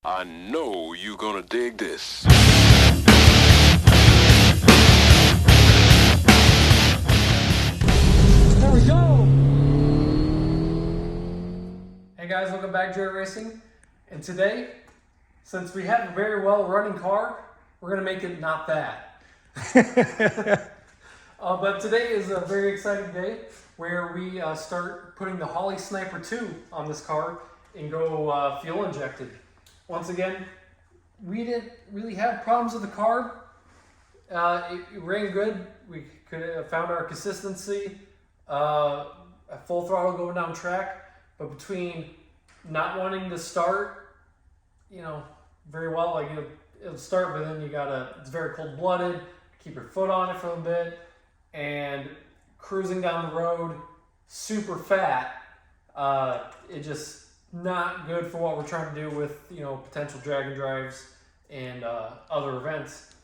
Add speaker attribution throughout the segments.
Speaker 1: I know you're gonna dig this.
Speaker 2: There we go! Hey guys, welcome back to Joy Racing. And today, since we have a very well running car, we're gonna make it not that. But today is a very exciting day where we start putting the Holley Sniper 2 on this car and go fuel injected. Once again, we didn't really have problems with the car. It ran good. We could have found our consistency, a full throttle going down track, but between not wanting to start, very well, like it'll start, but then it's very cold-blooded, keep your foot on it for a bit, and cruising down the road, super fat, it just not good for what we're trying to do with, potential drag and drives and other events.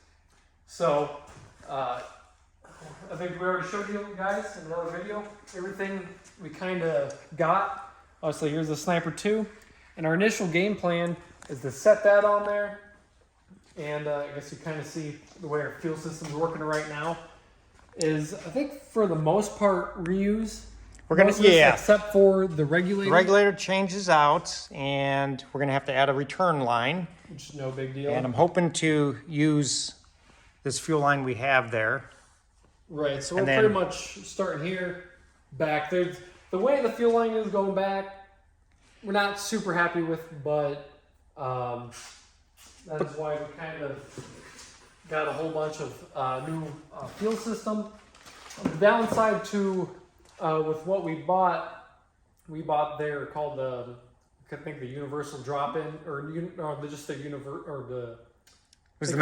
Speaker 2: So, I think we already showed you guys in another video everything we kind of got. Obviously, here's the Sniper 2, and our initial game plan is to set that on there, and I guess you kind of see the way our fuel system's working right now. Is I think for the most part reuse.
Speaker 3: We're gonna,
Speaker 2: except for the regulator.
Speaker 3: The regulator changes out, and we're gonna have to add a return line,
Speaker 2: which is no big deal.
Speaker 3: and I'm hoping to use this fuel line we have there.
Speaker 2: Right, so we're pretty much starting here, back. There's the way the fuel line is going back, we're not super happy with, but that is why we kind of got a whole bunch of new fuel system. The downside to with what we bought there called I think the universal drop-in, or just the
Speaker 3: It was the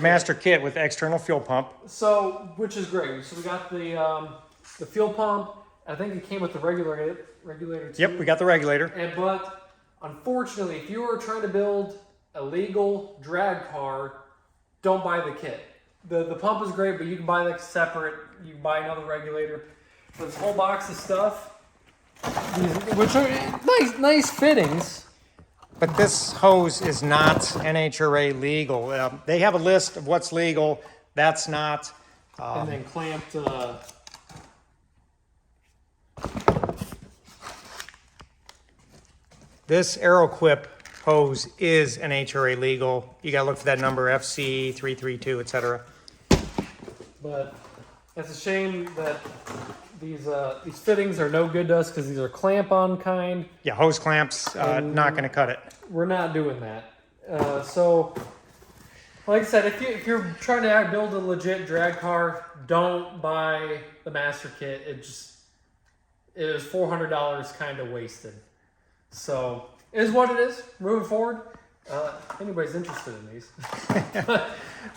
Speaker 3: master kit with the external fuel pump.
Speaker 2: So, which is great. So we got the fuel pump. I think it came with the regulator too.
Speaker 3: Yep, we got the regulator.
Speaker 2: But unfortunately, if you are trying to build a legal drag car, don't buy the kit. The pump is great, but you can buy that separate. You can buy another regulator. This whole box of stuff, which are nice fittings.
Speaker 3: But this hose is not NHRA legal. They have a list of what's legal. That's not.
Speaker 2: And then clamped.
Speaker 3: This AeroQuip hose is NHRA legal. You got to look for that number, FC332, etc.
Speaker 2: But it's a shame that these fittings are no good to us because these are clamp-on kind.
Speaker 3: Yeah, hose clamps, not going to cut it.
Speaker 2: We're not doing that. So, like I said, if you're trying to build a legit drag car, don't buy the master kit. It was $400 kind of wasted. So, it is what it is. Moving forward, if anybody's interested in these.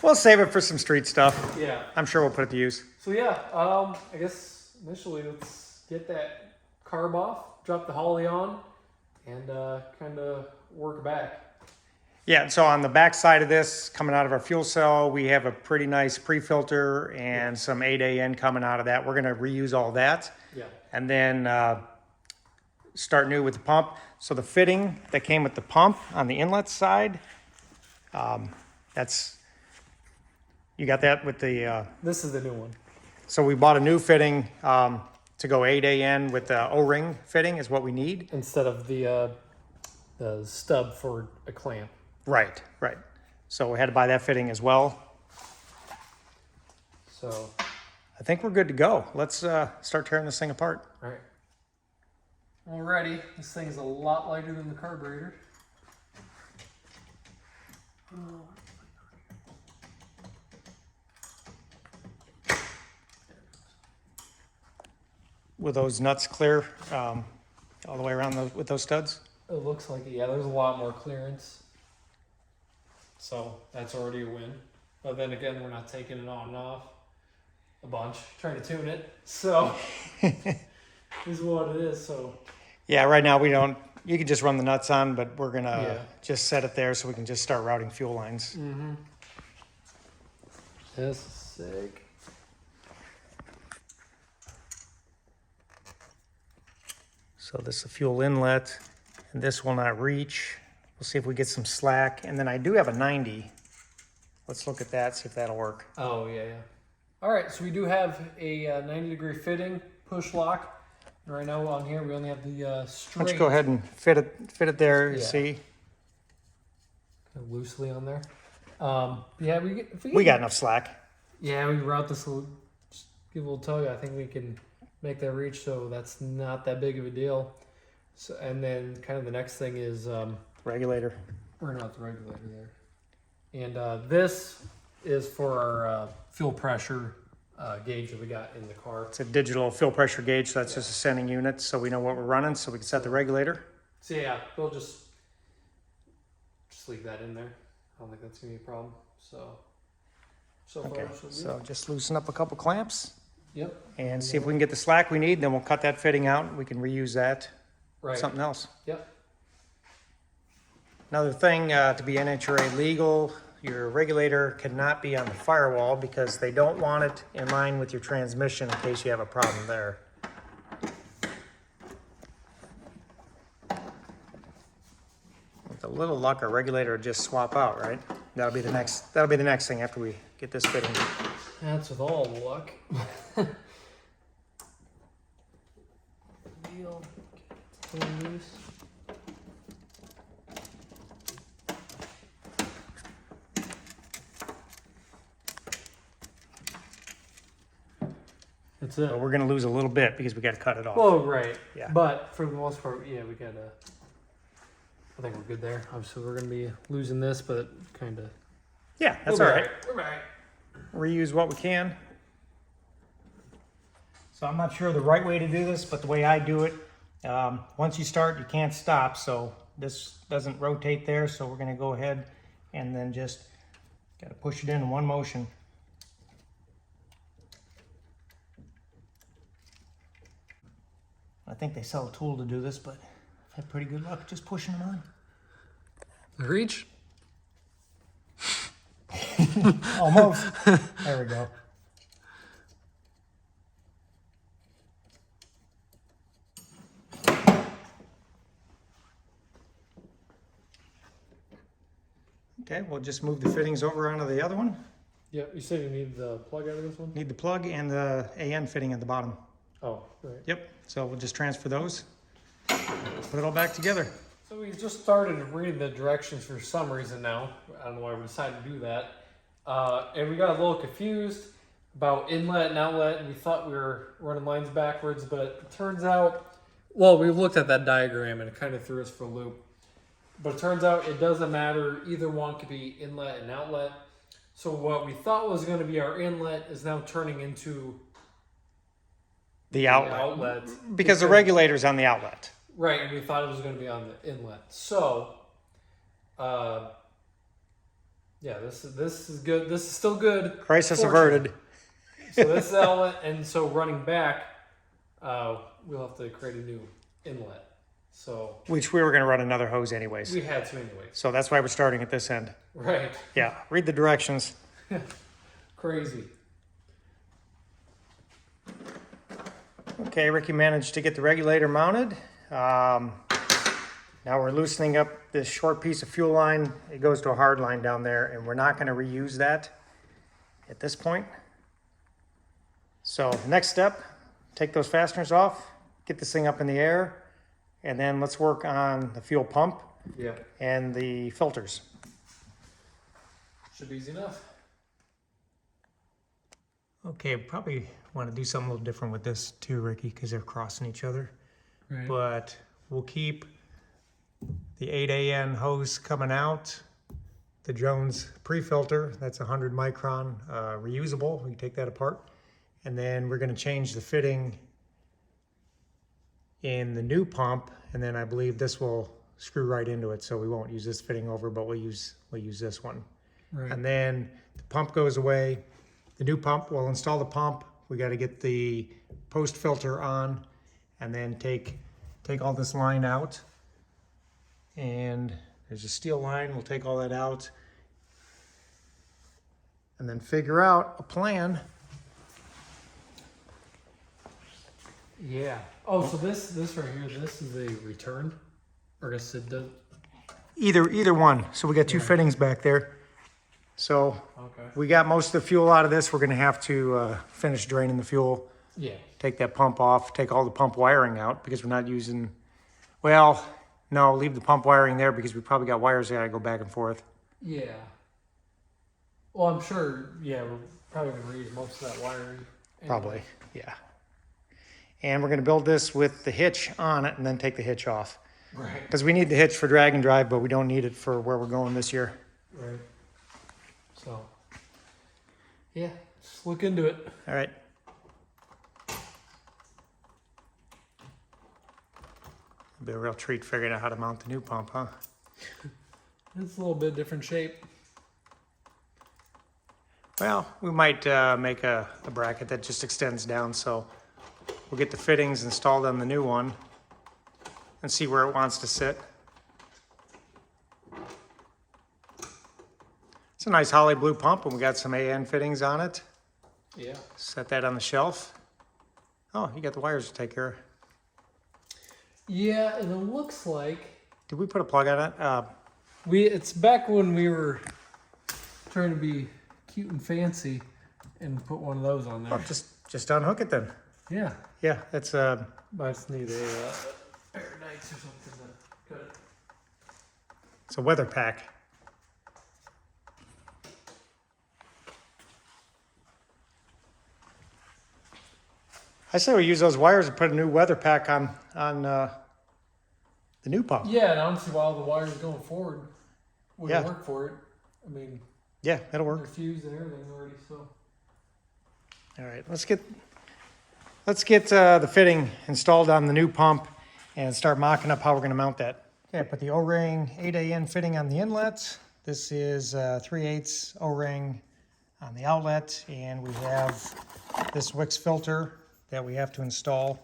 Speaker 3: We'll save it for some street stuff.
Speaker 2: Yeah.
Speaker 3: I'm sure we'll put it to use.
Speaker 2: So yeah, I guess initially let's get that carb off, drop the Holley on, and kind of work back.
Speaker 3: Yeah, so on the back side of this, coming out of our fuel cell, we have a pretty nice pre-filter and some 8AN coming out of that. We're going to reuse all that.
Speaker 2: Yeah.
Speaker 3: And then start new with the pump. So the fitting that came with the pump on the inlet side, you got that with the...
Speaker 2: This is the new one.
Speaker 3: So we bought a new fitting to go 8AN with the O-ring fitting is what we need.
Speaker 2: Instead of the stub for a clamp.
Speaker 3: Right. So we had to buy that fitting as well.
Speaker 2: So
Speaker 3: I think we're good to go. Let's start tearing this thing apart.
Speaker 2: all right. Alrighty, this thing is a lot lighter than the carburetor.
Speaker 3: Will those nuts clear all the way around with those studs?
Speaker 2: It looks like it. Yeah, there's a lot more clearance. So that's already a win. But then again, we're not taking it on and off a bunch, trying to tune it. So this is what it is. So
Speaker 3: yeah, right now we don't. You can just run the nuts on, but we're gonna just set it there so we can just start routing fuel lines.
Speaker 2: Mm-hmm. This is sick.
Speaker 3: So this is the fuel inlet, and this will not reach. We'll see if we get some slack. And then I do have a 90. Let's look at that, see if that'll work.
Speaker 2: Oh, yeah, yeah. All right, so we do have a 90-degree fitting, push lock. Right now on here, we only have the straight.
Speaker 3: Why don't you go ahead and fit it there,
Speaker 2: Yeah.
Speaker 3: see?
Speaker 2: Kind of loosely on there. Yeah,
Speaker 3: We got enough slack.
Speaker 2: Yeah, we route this, just give a little tug. I think we can make that reach, so that's not that big of a deal. So, and then kind of the next thing is
Speaker 3: Regulator.
Speaker 2: we're not the regulator there. And this is for our fuel pressure gauge that we got in the car.
Speaker 3: It's a digital fuel pressure gauge, so that's just a sending unit, so we know what we're running, so we can set the regulator.
Speaker 2: So yeah, we'll just leave that in there. I don't think that's gonna be a problem. So
Speaker 3: Okay,
Speaker 2: far, so good.
Speaker 3: so just loosen up a couple clamps
Speaker 2: Yep.
Speaker 3: and see if we can get the slack we need, then we'll cut that fitting out. We can reuse that,
Speaker 2: Right.
Speaker 3: something else.
Speaker 2: Yep.
Speaker 3: Another thing, to be NHRA legal, your regulator cannot be on the firewall because they don't want it in line with your transmission in case you have a problem there. With a little luck, our regulator will just swap out, right? That'll be the next thing after we get this fitting.
Speaker 2: That's with all the luck. Wheel, pull loose. That's it.
Speaker 3: But we're gonna lose a little bit because we gotta cut it off.
Speaker 2: Well, right.
Speaker 3: Yeah.
Speaker 2: But for the most part, yeah, we gotta. I think we're good there. Obviously, we're gonna be losing this, but kind of.
Speaker 3: Yeah, that's all right.
Speaker 2: We're back.
Speaker 3: Reuse what we can. So I'm not sure the right way to do this, but the way I do it, once you start, you can't stop. So this doesn't rotate there. So we're gonna go ahead and then just gotta push it in one motion. I think they sell a tool to do this, but I've had pretty good luck just pushing them on.
Speaker 2: Reach.
Speaker 3: Almost. There we go. Okay, we'll just move the fittings over onto the other one.
Speaker 2: Yeah, you said you need the plug out of this one?
Speaker 3: Need the plug and the AN fitting at the bottom.
Speaker 2: Oh, right.
Speaker 3: Yep, so we'll just transfer those. Put it all back together.
Speaker 2: So we just started reading the directions for some reason now. I don't know why we decided to do that. And we got a little confused about inlet and outlet, and we thought we were running lines backwards, but it turns out, well, we looked at that diagram and it kind of threw us for a loop. But it turns out it doesn't matter. Either one could be inlet and outlet. So what we thought was going to be our inlet is now turning into
Speaker 3: The outlet.
Speaker 2: outlet.
Speaker 3: Because the regulator's on the outlet.
Speaker 2: Right, and we thought it was going to be on the inlet. So, yeah, this is good. This is still good.
Speaker 3: Crisis
Speaker 2: Fortunately.
Speaker 3: averted.
Speaker 2: So this is outlet, and so running back, we'll have to create a new inlet. So
Speaker 3: Which we were gonna run another hose anyways.
Speaker 2: we had to anyways.
Speaker 3: So that's why we're starting at this end.
Speaker 2: Right.
Speaker 3: Yeah, read the directions.
Speaker 2: Crazy.
Speaker 3: Okay, Ricky managed to get the regulator mounted. Now we're loosening up this short piece of fuel line. It goes to a hard line down there, and we're not gonna reuse that at this point. So next step, take those fasteners off, get this thing up in the air, and then let's work on the fuel pump
Speaker 2: Yeah.
Speaker 3: and the filters.
Speaker 2: Should be easy enough.
Speaker 3: Okay, probably want to do something a little different with this too, Ricky, because they're crossing each other.
Speaker 2: Right.
Speaker 3: But we'll keep the 8AN hose coming out, the Jones pre-filter, that's 100 micron reusable. We can take that apart. And then we're going to change the fitting in the new pump, and then I believe this will screw right into it, so we won't use this fitting over, but we'll use this one.
Speaker 2: Right.
Speaker 3: And then the pump goes away. The new pump, we'll install the pump. We got to get the post filter on, and then take all this line out. And there's a steel line. We'll take all that out, and then figure out a plan.
Speaker 2: Yeah. Oh, so this right here, this is a return, or I guess it does.
Speaker 3: Either one. So we got two fittings back there. So we got most of the fuel out of this. We're going to have to finish draining the fuel.
Speaker 2: Yeah.
Speaker 3: Take that pump off, take all the pump wiring out because we're not using, well, no, leave the pump wiring there because we probably got wires that gotta go back and forth.
Speaker 2: Yeah. Well, I'm sure, yeah, we're probably going to reuse most of that wiring. Anyway.
Speaker 3: Probably, yeah. And we're gonna build this with the hitch on it and then take the hitch off.
Speaker 2: Right.
Speaker 3: Because we need the hitch for drag and drive, but we don't need it for where we're going this year.
Speaker 2: Right. So, yeah, just look into it.
Speaker 3: All right. It'll be a real treat figuring out how to mount the new pump, huh?
Speaker 2: It's a little bit different shape.
Speaker 3: Well, we might make a bracket that just extends down, so we'll get the fittings installed on the new one and see where it wants to sit. It's a nice Holley blue pump, and we got some AN fittings on it.
Speaker 2: Yeah.
Speaker 3: Set that on the shelf. Oh, you got the wires to take care of.
Speaker 2: Yeah, and it looks like
Speaker 3: Did we put a plug on it?
Speaker 2: it's back when we were trying to be cute and fancy and put one of those on there.
Speaker 3: Oh, just unhook it then.
Speaker 2: Yeah.
Speaker 3: Yeah, that's
Speaker 2: I just need a pair of knives or something to cut it.
Speaker 3: it's a weather pack. I say we use those wires and put a new weather pack on the new pump.
Speaker 2: Yeah, and honestly, while the wire's going forward, we
Speaker 3: Yeah.
Speaker 2: can work for it. I mean,
Speaker 3: Yeah, that'll
Speaker 2: they're
Speaker 3: work.
Speaker 2: fused and everything already, so.
Speaker 3: All right, let's get the fitting installed on the new pump and start mocking up how we're going to mount that. Okay, I put the O-ring 8AN fitting on the inlet. This is 3/8 O-ring on the outlet, and we have this Wix filter that we have to install.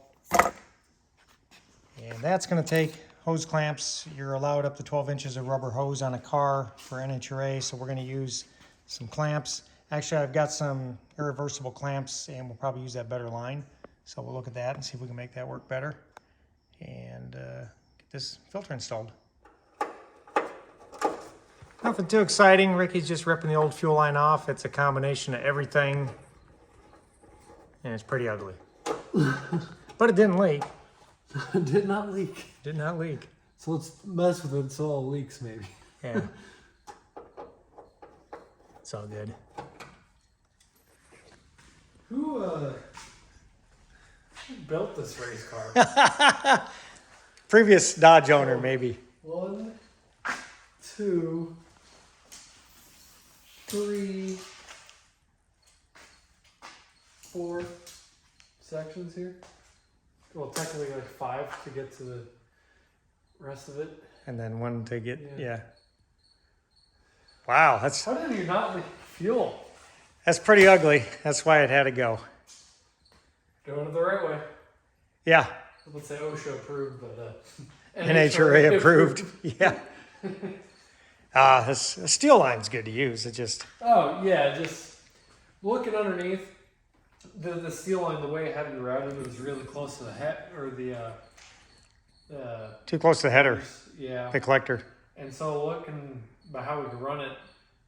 Speaker 3: And that's going to take hose clamps. You're allowed up to 12 inches of rubber hose on a car for NHRA, so we're going to use some clamps. Actually, I've got some irreversible clamps, and we'll probably use that better line. So we'll look at that and see if we can make that work better. And get this filter installed. Nothing too exciting. Ricky's just ripping the old fuel line off. It's a combination of everything, and it's pretty ugly. But it didn't leak.
Speaker 2: It did not leak.
Speaker 3: Did not leak.
Speaker 2: So let's mess with it so it leaks, maybe.
Speaker 3: Yeah. It's all good.
Speaker 2: Who built this race car?
Speaker 3: Previous Dodge owner, maybe.
Speaker 2: 1, 2, 3, 4 sections here. Well, technically like 5 to get to the rest of it.
Speaker 3: And then one to get,
Speaker 2: Yeah.
Speaker 3: yeah. Wow,
Speaker 2: How did you not leak fuel?
Speaker 3: that's pretty ugly. That's why it had to go.
Speaker 2: Doing it the right way.
Speaker 3: Yeah,
Speaker 2: Let's say OSHA approved, but
Speaker 3: NHRA approved. Yeah. This steel line's good to use. It just,
Speaker 2: Oh yeah, just looking underneath the steel line, the way it had to be routed was really close to the head or the
Speaker 3: too close to the header,
Speaker 2: yeah.
Speaker 3: the collector.
Speaker 2: And so looking by how we could run it,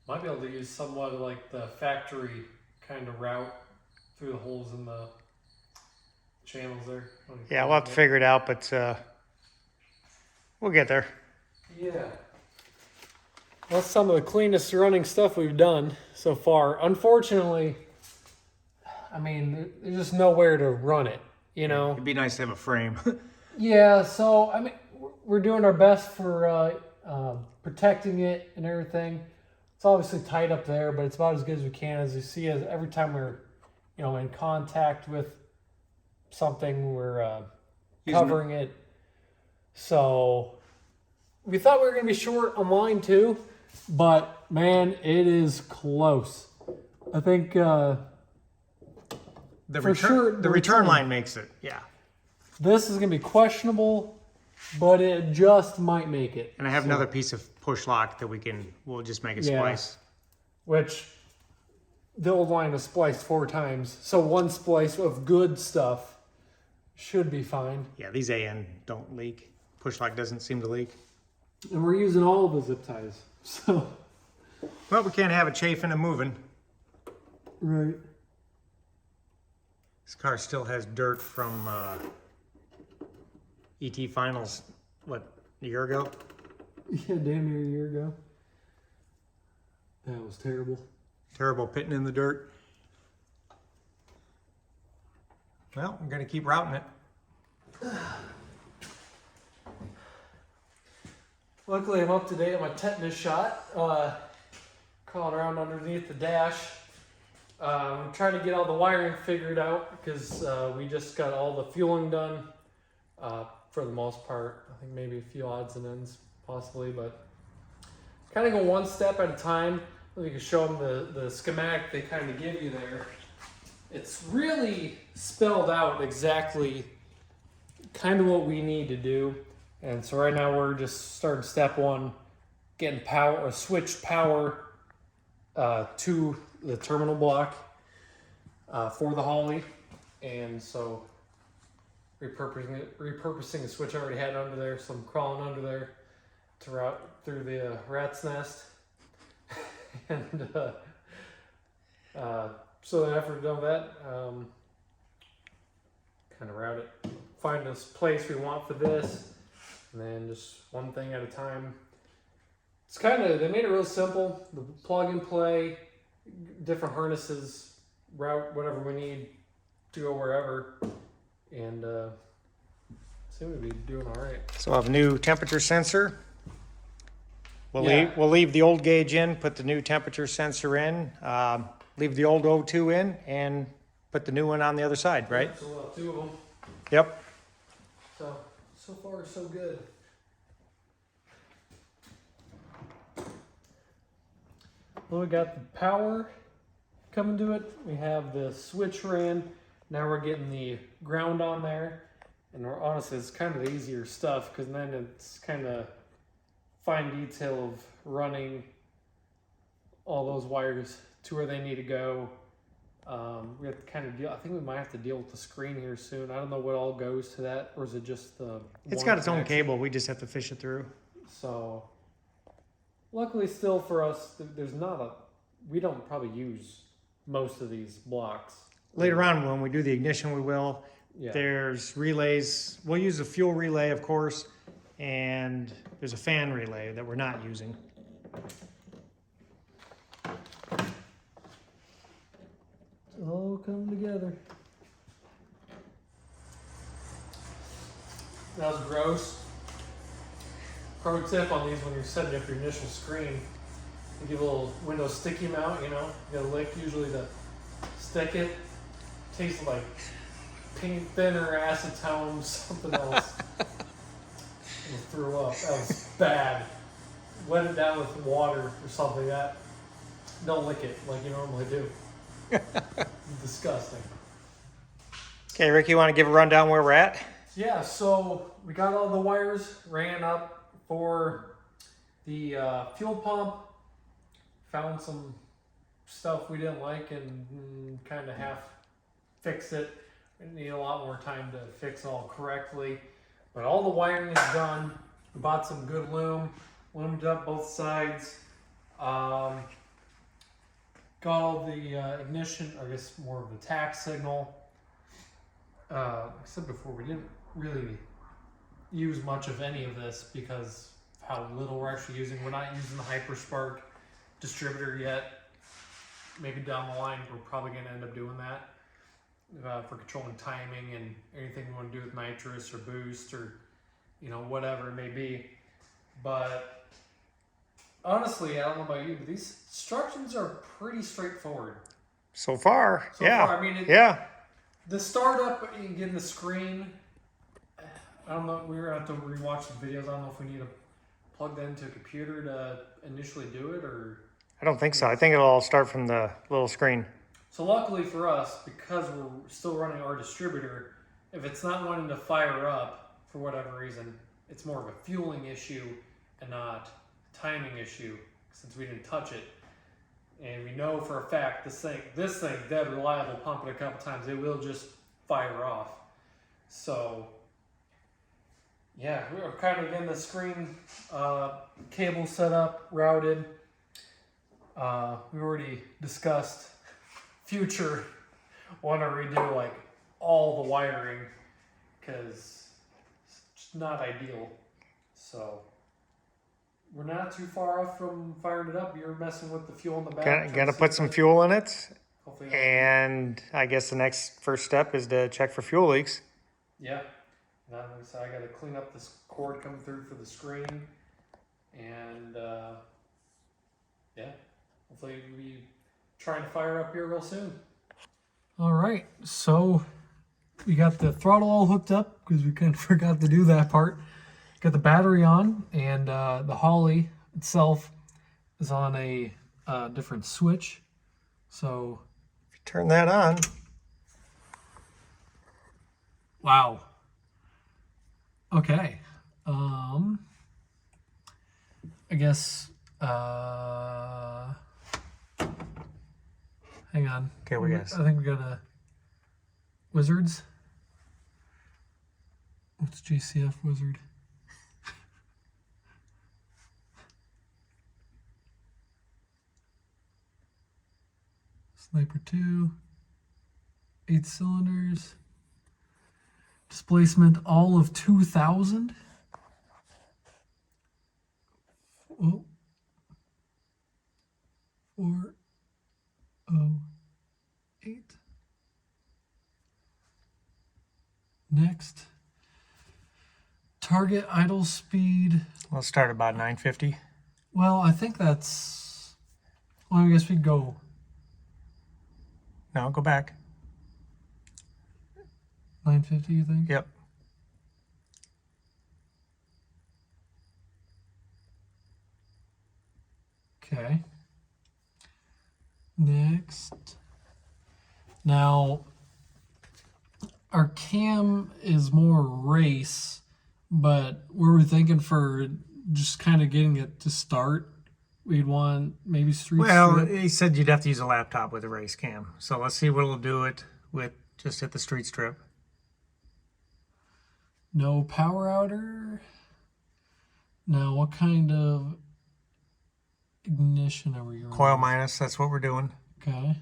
Speaker 2: might be able to use somewhat of like the factory kind of route through the holes in the channels there.
Speaker 3: Yeah, we'll have to figure it out, but we'll get there.
Speaker 2: Yeah. That's some of the cleanest running stuff we've done so far. Unfortunately, I mean, there's just nowhere to run it, you know?
Speaker 3: It'd be nice to have a frame.
Speaker 2: Yeah, so, I mean, we're doing our best for protecting it and everything. It's obviously tight up there, but it's about as good as we can. As you see, every time we're, you know, in contact with something, we're covering it. So, we thought we were going to be short on line too, but man, it is close. I think
Speaker 3: The return line makes it. Yeah.
Speaker 2: This is going to be questionable, but it just might make it.
Speaker 3: And I have another piece of push lock that we'll just make a splice.
Speaker 2: Which the old line was spliced 4 times. So one splice of good stuff should be fine.
Speaker 3: Yeah, these AN don't leak. Push lock doesn't seem to leak.
Speaker 2: And we're using all of the zip ties. So.
Speaker 3: Well, we can't have it chafing and moving.
Speaker 2: Right.
Speaker 3: This car still has dirt from ET Finals, what, a year ago?
Speaker 2: Yeah, damn near a year ago. That was terrible.
Speaker 3: Terrible pitting in the dirt. Well, I'm going to keep routing it.
Speaker 2: Luckily, I'm up to date on my tetanus shot. Crawling around underneath the dash. I'm trying to get all the wiring figured out because we just got all the fueling done for the most part. I think maybe a few odds and ends possibly, but kind of go one step at a time. You can show them the schematic they kind of give you there. It's really spelled out exactly kind of what we need to do. And so right now we're just starting step one, getting power or switch power to the terminal block for the Holley. And so repurposing the switch I already had under there, so I'm crawling under there to route through the rat's nest. And so then after done that, kind of route it, find this place we want for this, and then just one thing at a time. It's kind of, they made it real simple. The plug and play, different harnesses, route whatever we need to go wherever, and seem to be doing all right.
Speaker 3: So I'll have a new temperature sensor. We'll
Speaker 2: Yeah.
Speaker 3: we'll leave the old gauge in, put the new temperature sensor in, leave the old O2 in, and put the new one on the other side, right?
Speaker 2: So we'll have two of them.
Speaker 3: Yep.
Speaker 2: So far so good. Well, we got the power coming to it. We have the switch ran. Now we're getting the ground on there. And we're, honestly, it's kind of the easier stuff because then it's kind of fine detail of running all those wires to where they need to go. We have to kind of deal, I think we might have to deal with the screen here soon. I don't know what all goes to that, or is it just the
Speaker 3: It's
Speaker 2: one
Speaker 3: got its own
Speaker 2: connection?
Speaker 3: cable. We just have to fish it through.
Speaker 2: So, luckily still for us, there's not a, we don't probably use most of these blocks.
Speaker 3: Later on, when we do the ignition, we will.
Speaker 2: Yeah.
Speaker 3: There's relays. We'll use a fuel relay, of course, and there's a fan relay that we're not using.
Speaker 2: It's all coming together. That was gross. Pro tip on these when you're setting up your initial screen, you give a little Windows sticky mount, you know, you got a lick usually to stick it. Tastes like paint thinner, acetone, something else. I threw up. That was bad. Wet it down with water or something. That don't lick it like you normally do. Disgusting.
Speaker 3: Okay, Rick, you want to give a rundown where we're at?
Speaker 2: Yeah, so we got all the wires ran up for the fuel pump. Found some stuff we didn't like and kind of half fix it. We need a lot more time to fix it all correctly. But all the wiring is done. We bought some good loom, loomed up both sides. Got all the ignition, I guess more of the tack signal. Like I said before, we didn't really use much of any of this because of how little we're actually using. We're not using the Hyperspark distributor yet. Maybe down the line, we're probably going to end up doing that for controlling timing and anything we want to do with nitrous or boost or, you know, whatever it may be. But honestly, I don't know about you, but these instructions are pretty straightforward.
Speaker 3: So far,
Speaker 2: So
Speaker 3: yeah.
Speaker 2: far, I mean,
Speaker 3: Yeah.
Speaker 2: the startup, you get the screen. I don't know. We're gonna have to rewatch the videos. I don't know if we need to plug that into a computer to initially do it, or.
Speaker 3: I don't think so. I think it'll all start from the little screen.
Speaker 2: So luckily for us, because we're still running our distributor, if it's not wanting to fire up for whatever reason, it's more of a fueling issue and not a timing issue since we didn't touch it. And we know for a fact this thing, dead reliable, pump it a couple times, it will just fire off. So Yeah, we were kind of getting the screen cable set up, routed. We already discussed future want to redo like all the wiring because it's just not ideal. So we're not too far off from firing it up. You're messing with the fuel in the back.
Speaker 3: Got to put some fuel in it.
Speaker 2: Hopefully
Speaker 3: And I guess the next first step is to check for fuel leaks.
Speaker 2: yeah. So I got to clean up this cord coming through for the screen, and yeah, hopefully we'll be trying to fire up here real soon. All right, so we got the throttle all hooked up because we kind of forgot to do that part. Got the battery on, and the Holley itself is on a different switch. So
Speaker 3: If you turn that on,
Speaker 2: wow. Okay. I guess hang on.
Speaker 3: Okay, we got.
Speaker 2: I think we got a wizards. What's GCF wizard? Sniper 2, 8 cylinders. Displacement all of 2,000. Oh. 408. Next. Target idle speed.
Speaker 3: Let's start about 950.
Speaker 2: Well, I think that's. Well, I guess we'd go.
Speaker 3: No, go back.
Speaker 2: 950, you think?
Speaker 3: Yep.
Speaker 2: Okay. Next. Now, our cam is more race, but we were thinking for just kind of getting it to start, we'd want maybe street
Speaker 3: Well,
Speaker 2: strip.
Speaker 3: he said you'd have to use a laptop with a race cam. So let's see what it'll do it with just at the street strip.
Speaker 2: No power outer. Now, what kind of ignition are we running?
Speaker 3: Coil minus, that's what we're doing.
Speaker 2: Okay.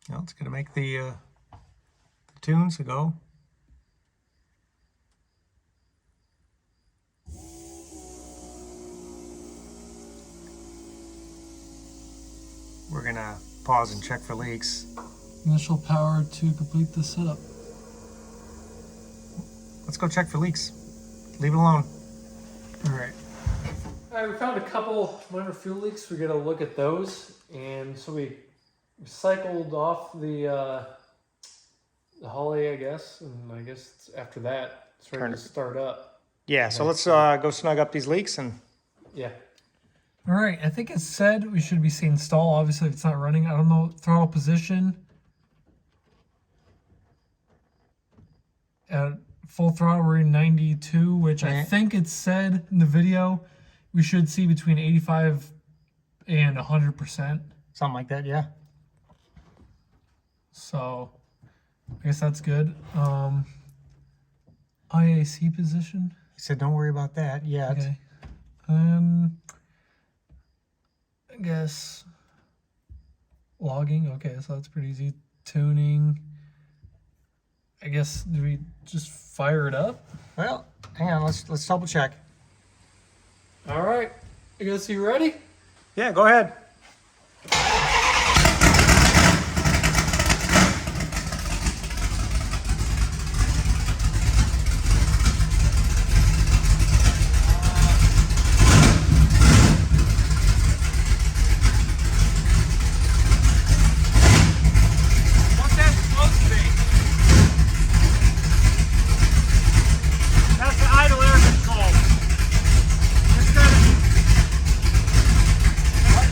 Speaker 3: Well, it's going to make the tunes go. We're going to pause and check for leaks.
Speaker 2: Initial power to complete the setup.
Speaker 3: Let's go check for leaks. Leave it alone.
Speaker 2: All right. All right, we found a couple minor fuel leaks. We got to look at those, and so we cycled off the Holley, I guess, and I guess after that, it's ready to start up.
Speaker 3: Yeah, so let's go snug up these leaks and.
Speaker 2: Yeah. All right, I think it said we should be seeing stall. Obviously, if it's not running, I don't know throttle position. At full throttle, we're in 92, which I think it said in the video we should see between 85 and 100%.
Speaker 3: Something like that, yeah.
Speaker 2: So I guess that's good. IAC position.
Speaker 3: He said don't worry about that yet.
Speaker 2: Okay. I guess logging. Okay, so that's pretty easy. Tuning. I guess, do we just fire it up?
Speaker 3: Well, hang on, let's double check.
Speaker 2: All right. I guess you ready?
Speaker 3: Yeah, go ahead. What's that supposed to be? That's the idle air control. It's gonna be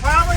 Speaker 3: probably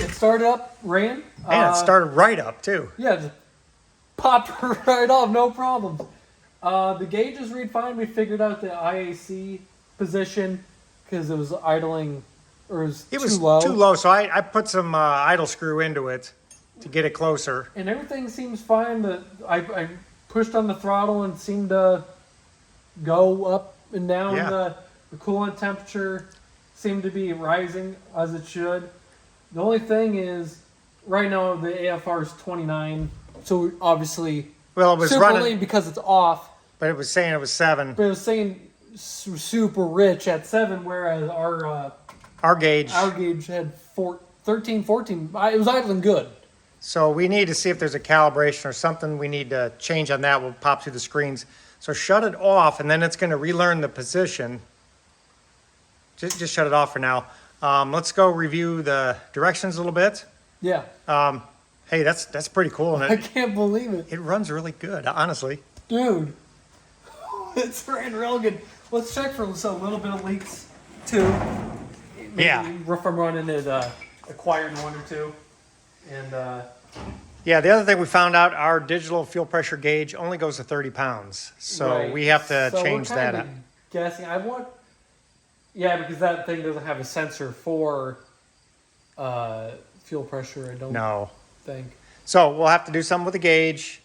Speaker 2: it started up, ran.
Speaker 3: And it started right up too.
Speaker 2: Yeah, just popped right off, no problems. The gauges read fine. We figured out the IAC position because it was idling, or it was
Speaker 3: too low. So I put some idle screw into it to get it closer.
Speaker 2: And everything seems fine. I pushed on the throttle and seemed to go up and down.
Speaker 3: Yeah.
Speaker 2: The coolant temperature seemed to be rising as it should. The only thing is, right now the AFR is 29, so obviously,
Speaker 3: Well, it was
Speaker 2: super
Speaker 3: running
Speaker 2: lean because it's off.
Speaker 3: but it was saying it was 7.
Speaker 2: But it was saying super rich at 7, whereas
Speaker 3: Our gauge.
Speaker 2: our gauge had 13, 14. It was idling good.
Speaker 3: So we need to see if there's a calibration or something we need to change on that. We'll pop through the screens. So shut it off, and then it's going to relearn the position. Just shut it off for now. Let's go review the directions a little bit.
Speaker 2: Yeah.
Speaker 3: Hey, that's pretty cool.
Speaker 2: I
Speaker 3: And
Speaker 2: can't believe it.
Speaker 3: it runs really good, honestly.
Speaker 2: Dude, it's ran real good. Let's check for a little bit of leaks too. Maybe
Speaker 3: Yeah.
Speaker 2: If I'm running it acquired one or two. And
Speaker 3: Yeah, the other thing we found out, our digital fuel pressure gauge only goes to 30 pounds. So
Speaker 2: right.
Speaker 3: we have to
Speaker 2: So
Speaker 3: change
Speaker 2: we're
Speaker 3: that
Speaker 2: kinda
Speaker 3: up.
Speaker 2: Guessing. Yeah, because that thing doesn't have a sensor for fuel pressure, I don't
Speaker 3: No.
Speaker 2: think.
Speaker 3: So we'll have to do something with the gauge.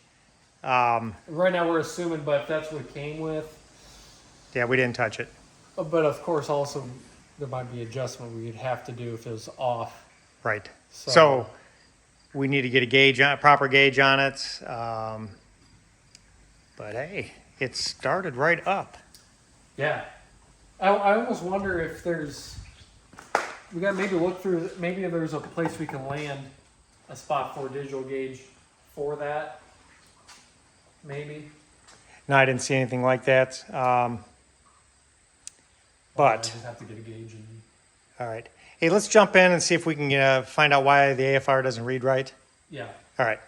Speaker 2: Right now we're assuming, but if that's what it came with.
Speaker 3: Yeah, we didn't touch it.
Speaker 2: But of course, also there might be adjustment we'd have to do if it was off.
Speaker 3: Right.
Speaker 2: So-
Speaker 3: So we need to get a proper gauge on it. But hey, it started right up.
Speaker 2: Yeah, I almost wonder if we got to maybe look through. Maybe there's a place we can land a spot for a digital gauge for that. Maybe.
Speaker 3: No, I didn't see anything like that.
Speaker 2: I
Speaker 3: But
Speaker 2: just have to get a gauge.
Speaker 3: all right. Hey, let's jump in and see if we can find out why the AFR doesn't read right.
Speaker 2: Yeah.
Speaker 3: All right.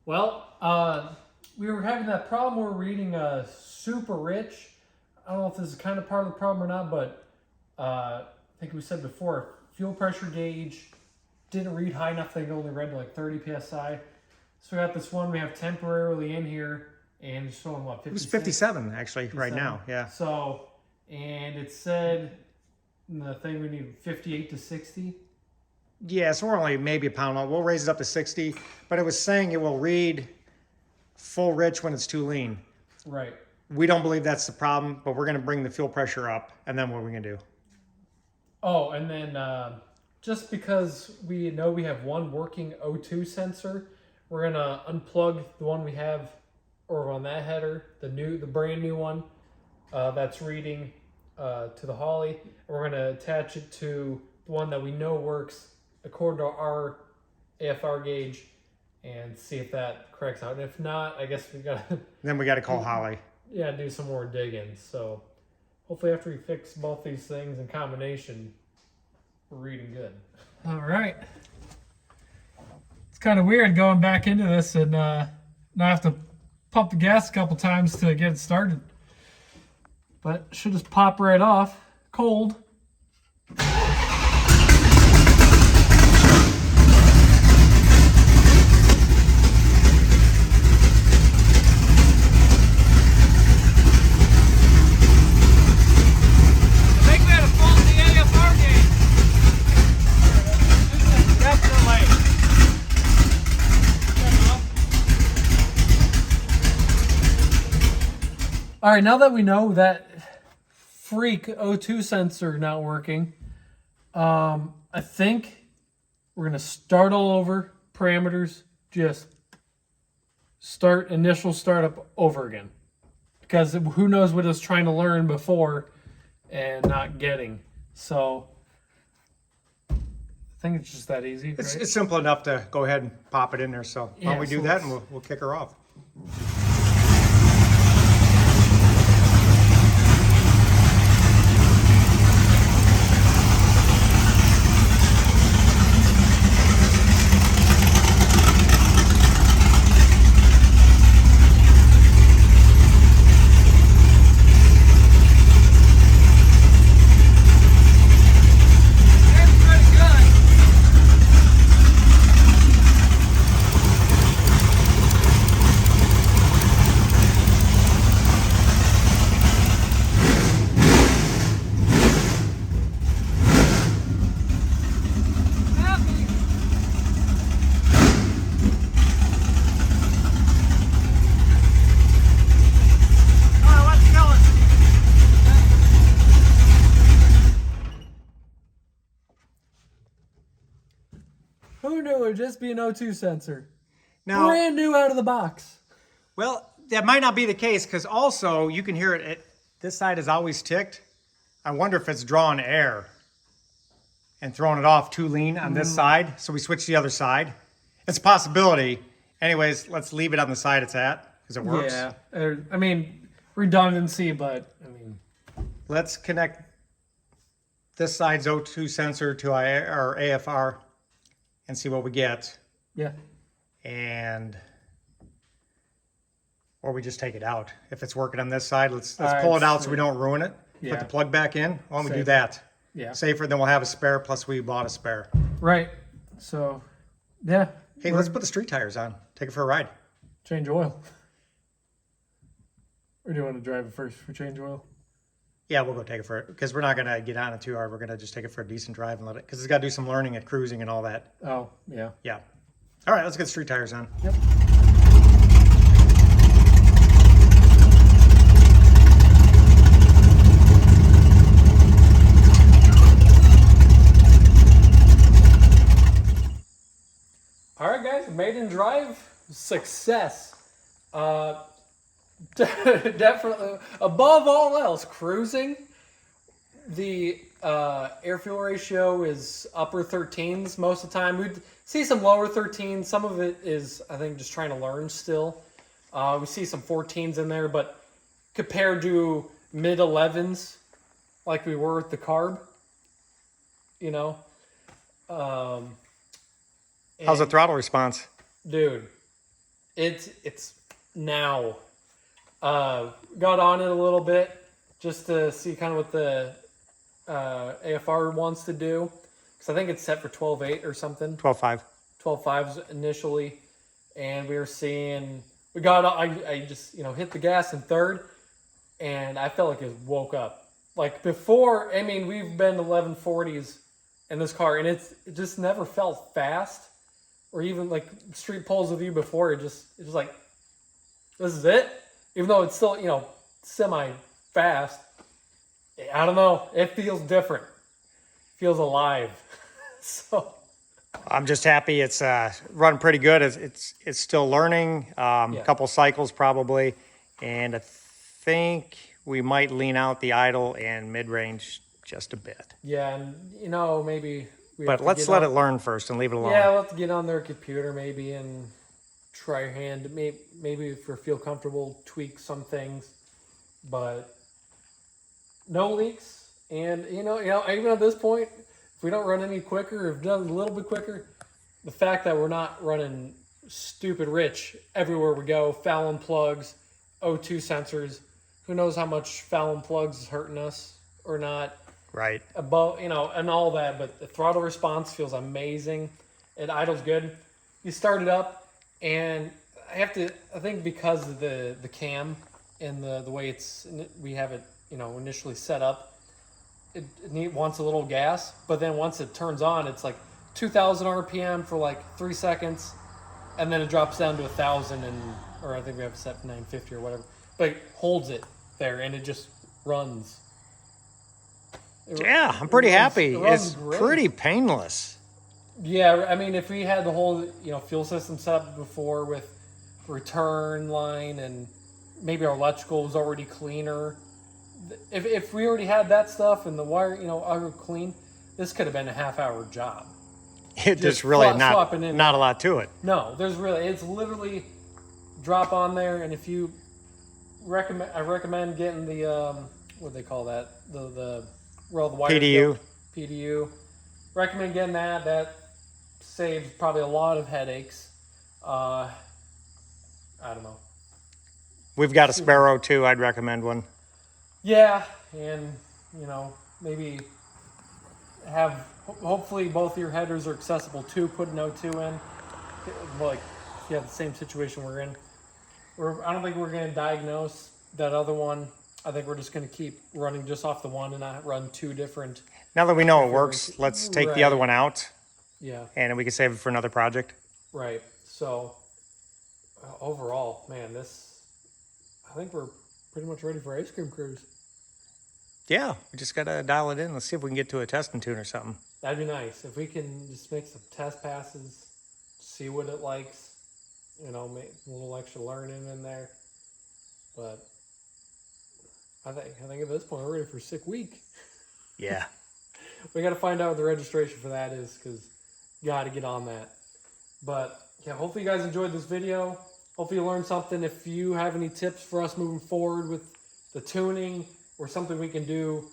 Speaker 2: Well, we were having that problem. We're reading super rich. I don't know if this is kind of part of the problem or not, but I think we said before, fuel pressure gauge didn't read high enough. They only read like 30 psi. So we got this one we have temporarily in here, and it's showing what, 56?
Speaker 3: It was 57 actually
Speaker 2: 57.
Speaker 3: right now. Yeah.
Speaker 2: So, and it said in the thing we need 58 to 60.
Speaker 3: Yeah, so we're only maybe a pound long. We'll raise it up to 60, but it was saying it will read full rich when it's too lean.
Speaker 2: Right.
Speaker 3: We don't believe that's the problem, but we're going to bring the fuel pressure up, and then what are we going to do?
Speaker 2: Oh, and then just because we know we have one working O2 sensor, we're going to unplug the one we have or on that header, the brand new one that's reading to the Holley, and we're going to attach it to the one that we know works according to our AFR gauge and see if that corrects out. And if not, I guess we got to...
Speaker 3: Then we got to call Holley.
Speaker 2: Yeah, do some more digging. So hopefully after we fix both these things in combination, we're reading good. All right. It's kind of weird going back into this and now I have to pump the gas a couple times to get it started. But it should just pop right off. Cold. All right, now that we know that freak O2 sensor not working, I think we're going to start all over, parameters, just initial startup over again. because who knows what it was trying to learn before and not getting. So I think it's just that easy.
Speaker 3: It's,
Speaker 2: right?
Speaker 3: it's simple enough to go ahead and pop it in there. So why don't we do
Speaker 2: so
Speaker 3: that and we'll kick her off.
Speaker 2: Who knew it would just be an O2 sensor?
Speaker 3: Now,
Speaker 2: Brand new out of the box.
Speaker 3: well, that might not be the case because also you can hear it. This side is always ticked. I wonder if it's drawing air and throwing it off too lean on this side. So we switch the other side. It's a possibility. Anyways, let's leave it on the side it's at because it works.
Speaker 2: Yeah. I mean, redundancy, but I mean.
Speaker 3: Let's connect this side's O2 sensor to our AFR and see what we get.
Speaker 2: Yeah.
Speaker 3: And or we just take it out. If it's working on this side, let's
Speaker 2: All right,
Speaker 3: pull it out so we don't ruin it.
Speaker 2: Yeah.
Speaker 3: Put the plug back in. Why don't we do
Speaker 2: Safe.
Speaker 3: that?
Speaker 2: Yeah.
Speaker 3: Safer, then we'll have a spare, plus we bought a spare.
Speaker 2: Right. So, yeah.
Speaker 3: Hey, let's put the street tires on. Take it for a ride.
Speaker 2: Change oil. Or do you want to drive it first for change oil?
Speaker 3: Yeah, we'll go take it for it because we're not going to get on it too hard. We're going to just take it for a decent drive and let it, because it's got to do some learning at cruising and all that.
Speaker 2: Oh, yeah.
Speaker 3: Yeah. All right, let's get the street tires on.
Speaker 2: Yep. All right, guys, maiden drive success. Definitely, above all else, cruising. The air fuel ratio is upper 13s most of the time. We'd see some lower 13s. Some of it is, I think, just trying to learn still. We see some 14s in there, but compared to mid 11s, like we were with the carb, you know.
Speaker 3: How's the throttle response?
Speaker 2: Dude, it's now. Got on it a little bit just to see kind of what the AFR wants to do, because I think it's set for 12.8 or something.
Speaker 3: 12.5.
Speaker 2: 12.5s initially, and we were seeing I just hit the gas in third, and I felt like it woke up. Like before, I mean, we've been 1140s in this car, and it just never felt fast. Or even like street pulls with you before, it's just like, this is it? Even though it's still, semi-fast. I don't know. It feels different. It feels alive. So.
Speaker 3: I'm just happy it's run pretty good. It's still learning. A couple cycles probably. And I think we might lean out the idle and mid-range just a bit.
Speaker 2: Yeah, and maybe...
Speaker 3: But let's let it learn first and leave it alone.
Speaker 2: Yeah, we'll have to get on their computer maybe and try your hand. Maybe if we feel comfortable, tweak some things. But no leaks. And, even at this point, if we don't run any quicker, if done a little bit quicker, the fact that we're not running stupid rich everywhere we go, Fallon plugs, O2 sensors, who knows how much Fallon plugs is hurting us or not.
Speaker 3: Right.
Speaker 2: Above, and all that, but the throttle response feels amazing. It idles good. You start it up, and I think because of the cam and the way we have it, initially set up, it wants a little gas, but then once it turns on, it's like 2,000 RPM for like 3 seconds, and then it drops down to 1,000, or I think we have it set for 950 or whatever, but it holds it there, and it just runs.
Speaker 3: Yeah, I'm pretty happy. It's pretty painless.
Speaker 2: Yeah, I mean, if we had the whole fuel system set up before with return line and maybe our electrical was already cleaner. If we already had that stuff and the wire, already clean, this could have been a half-hour job.
Speaker 3: There's really not
Speaker 2: swapping in
Speaker 3: a lot to it.
Speaker 2: No, it's literally drop on there, and if you I recommend getting the what do they call that? The where all the wires
Speaker 3: PDU.
Speaker 2: go. PDU. Recommend getting that. That saves probably a lot of headaches. I don't know.
Speaker 3: We've got a Sparrow too. I'd recommend one.
Speaker 2: Yeah, and maybe hopefully both your headers are accessible too. Put an O2 in. Like if you have the same situation we're in. I don't think we're going to diagnose that other one. I think we're just going to keep running just off the one and not run two different.
Speaker 3: Now that we know it works, let's take the other one out.
Speaker 2: Yeah.
Speaker 3: And we can save it for another project.
Speaker 2: Right. So overall, man, I think we're pretty much ready for ice cream cruise.
Speaker 3: Yeah, we just got to dial it in. Let's see if we can get to a testing tune or something.
Speaker 2: That'd be nice. If we can just make some test passes, see what it likes, make a little extra learning in there. But I think at this point we're ready for sick week.
Speaker 3: Yeah.
Speaker 2: We got to find out what the registration for that is, because got to get on that. But yeah, hopefully you guys enjoyed this video. Hopefully you learned something. If you have any tips for us moving forward with the tuning or something we can do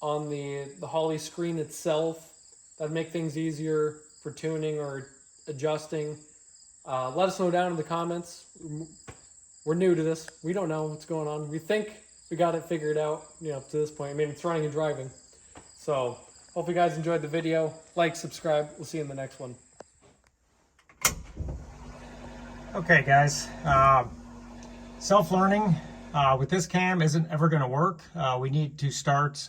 Speaker 2: on the Holley screen itself that'd make things easier for tuning or adjusting, let us know down in the comments. We're new to this. We don't know what's going on. We think we got it figured out, up to this point. I mean, it's running and driving. So hope you guys enjoyed the video. Like, subscribe. We'll see you in the next one.
Speaker 3: Okay, guys. Self-learning with this cam isn't ever going to work. We need to start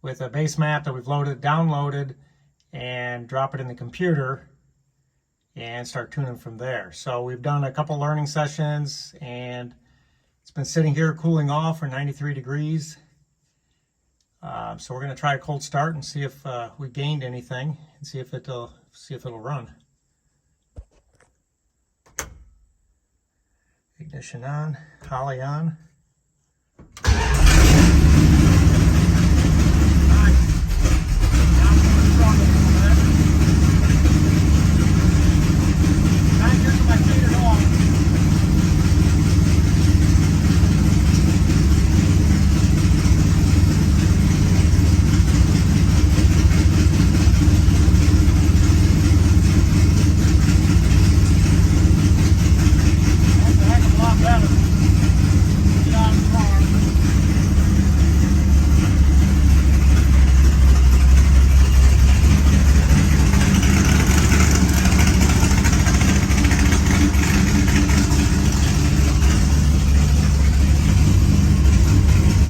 Speaker 3: with a base map that we've downloaded, and drop it in the computer and start tuning from there. So we've done a couple learning sessions, and it's been sitting here cooling off for 93 degrees. So we're going to try a cold start and see if we gained anything, and see if it'll run. Ignition on, Holley on.